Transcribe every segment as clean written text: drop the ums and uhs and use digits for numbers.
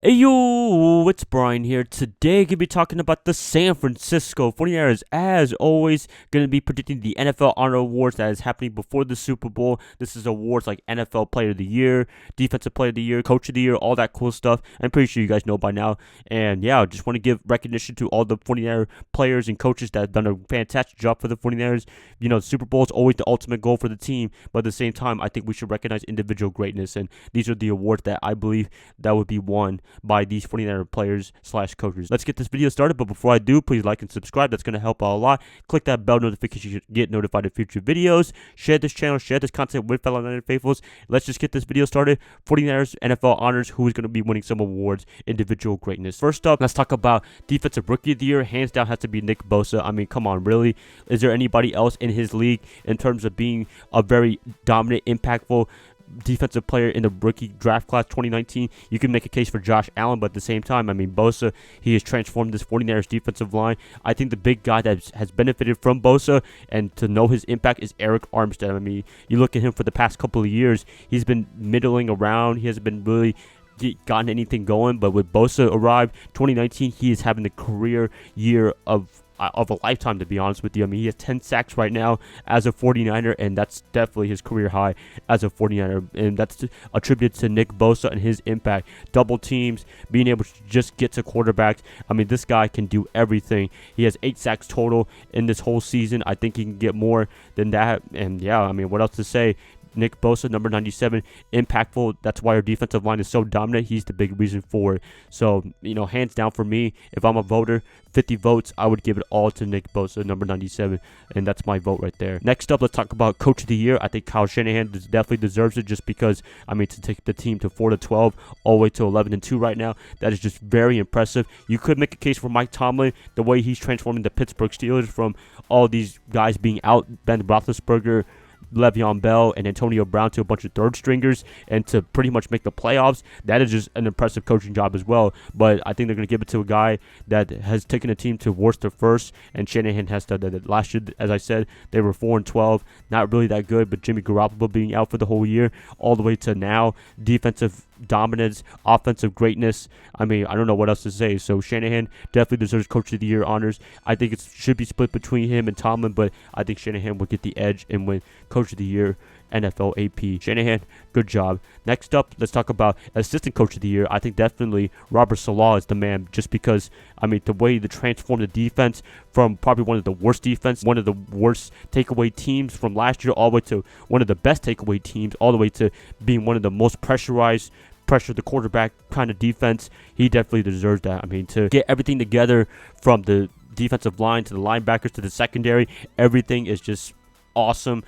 Hey yo, it's Brian here. Today, going to be talking about the San Francisco 49ers. As always, going to be predicting the NFL Honor Awards that is happening before the Super Bowl. This is awards like NFL Player of the Year, Defensive Player of the Year, Coach of the Year, all that cool stuff. I'm pretty sure you guys know by now. And yeah, I just want to give recognition to all the 49er players and coaches that have done a fantastic job for the 49ers. You know, the Super Bowl is always the ultimate goal for the team, but at the same time, I think we should recognize individual greatness. And these are the awards that I believe that would be won by these 49er players slash coaches. Let's get this video started, but before I do, please like and subscribe. That's going to help out a lot. Click that bell notification to get notified of future videos. Share this channel, share this content with fellow Niner faithfuls. Let's just get this video started. 49ers NFL honors, who is going to be winning some awards, individual greatness. First up, let's talk about Defensive Rookie of the Year. Hands down has to be Nick Bosa. I mean, come on, really? Is there anybody else in his league in terms of being a very dominant, impactful defensive player in the rookie draft class 2019? You can make a case for Josh Allen, but at the same time, I mean, Bosa, he has transformed this 49ers defensive line. I think the big guy that has benefited from Bosa and to know his impact is Eric Armstead. I mean, you look at him for the past couple of years, he's been middling around. He hasn't been really gotten anything going, but with Bosa arrived 2019, he is having the career year of a lifetime, to be honest with you. I mean, he has 10 sacks right now as a 49er, and that's definitely his career high as a 49er, and that's attributed to Nick Bosa and his impact. Double teams, being able to just get to quarterbacks. I mean, this guy can do everything. He has 8 sacks total in this whole season. I think he can get more than that, and yeah, I mean, what else to say? Nick Bosa, number 97, impactful. That's why our defensive line is so dominant. He's the big reason for it. So, you know, hands down for me, if I'm a voter, 50 votes, I would give it all to Nick Bosa, number 97, and that's my vote right there. Next up, let's talk about Coach of the Year. I think Kyle Shanahan definitely deserves it just because, I mean, to take the team to 4-12 all the way to 11-2 right now, that is just very impressive. You could make a case for Mike Tomlin, the way he's transforming the Pittsburgh Steelers from all these guys being out, Ben Roethlisberger, Le'Veon Bell, and Antonio Brown to a bunch of third stringers and to pretty much make the playoffs. That is just an impressive coaching job as well. But I think they're going to give it to a guy that has taken a team to worst to first, and Shanahan has done that. Last year, as I said, they were 4-12, not really that good, but Jimmy Garoppolo being out for the whole year, all the way to now, defensive dominance, offensive greatness. I mean, I don't know what else to say. So Shanahan definitely deserves Coach of the Year honors. I think it should be split between him and Tomlin, but I think Shanahan will get the edge and win Coach of the Year, NFL AP. Shanahan, good job. Next up, let's talk about Assistant Coach of the Year. I think definitely Robert Saleh is the man, just because, I mean, the way to transform the defense from probably one of the worst defense, one of the worst takeaway teams from last year, all the way to one of the best takeaway teams, all the way to being one of the most pressurized, pressure the quarterback kind of defense. He definitely deserves that. I mean, to get everything together from the defensive line to the linebackers to the secondary, everything is just awesome.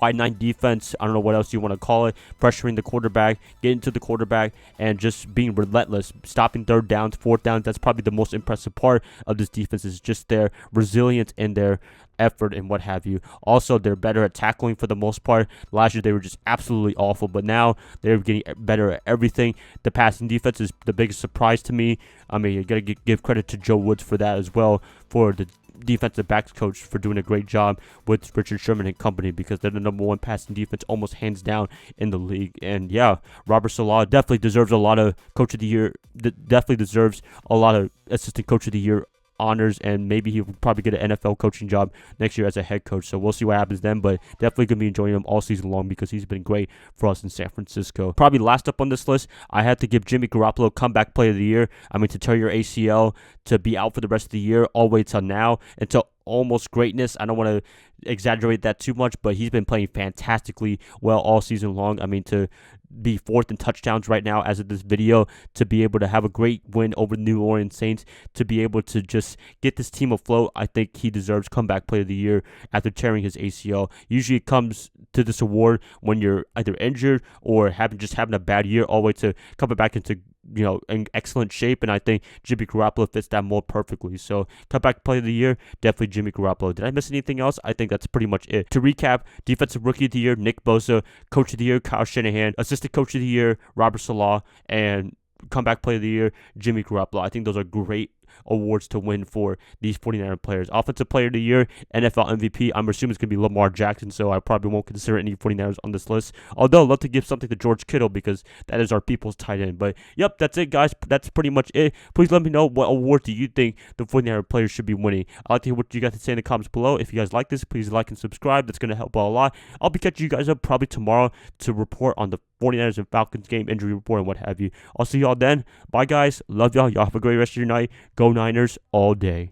Wide 9 defense, I don't know what else you want to call it, pressuring the quarterback, getting to the quarterback, and just being relentless, stopping third downs, fourth downs. That's probably the most impressive part of this defense, is just their resilience and their effort and what have you. Also, they're better at tackling for the most part. Last year, they were just absolutely awful, but now they're getting better at everything. The passing defense is the biggest surprise to me. I mean, you got to give credit to Joe Woods for that as well, for the defensive backs coach, for doing a great job with Richard Sherman and company, because they're the number one passing defense almost hands down in the league. And yeah, Robert Saleh definitely deserves a lot of Coach of the Year, definitely deserves a lot of Assistant Coach of the Year honors, and maybe he'll probably get an NFL coaching job next year as a head coach. So we'll see what happens then, but definitely going to be enjoying him all season long because he's been great for us in San Francisco. Probably last up on this list, I had to give Jimmy Garoppolo Comeback Player of the Year. I mean, to tear your ACL, to be out for the rest of the year, all the way till now, until almost greatness. I don't want to exaggerate that too much, but he's been playing fantastically well all season long. I mean, to be fourth in touchdowns right now as of this video, to be able to have a great win over the New Orleans Saints, to be able to just get this team afloat, I think he deserves Comeback Player of the Year after tearing his ACL. Usually it comes to this award when you're either injured or having a bad year, all the way to coming back into, you know, in excellent shape, and I think Jimmy Garoppolo fits that mold perfectly. So, Comeback Player of the Year, definitely Jimmy Garoppolo. Did I miss anything else? I think that's pretty much it. To recap, Defensive Rookie of the Year, Nick Bosa; Coach of the Year, Kyle Shanahan; Assistant Coach of the Year, Robert Saleh; and Comeback Player of the Year, Jimmy Garoppolo. I think those are great awards to win for these 49er players. Offensive Player of the Year, NFL MVP, I'm assuming it's going to be Lamar Jackson, so I probably won't consider any 49ers on this list. Although, I'd love to give something to George Kittle because that is our people's tight end. But, yep, that's it, guys. That's pretty much it. Please let me know what award do you think the 49er players should be winning. I'd like to hear what you guys have to say in the comments below. If you guys like this, please like and subscribe. That's going to help out a lot. I'll be catching you guys up probably tomorrow to report on the 49ers and Falcons game, injury report, and what have you. I'll see y'all then. Bye, guys. Love y'all. Y'all have a great rest of your night. Go Niners all day.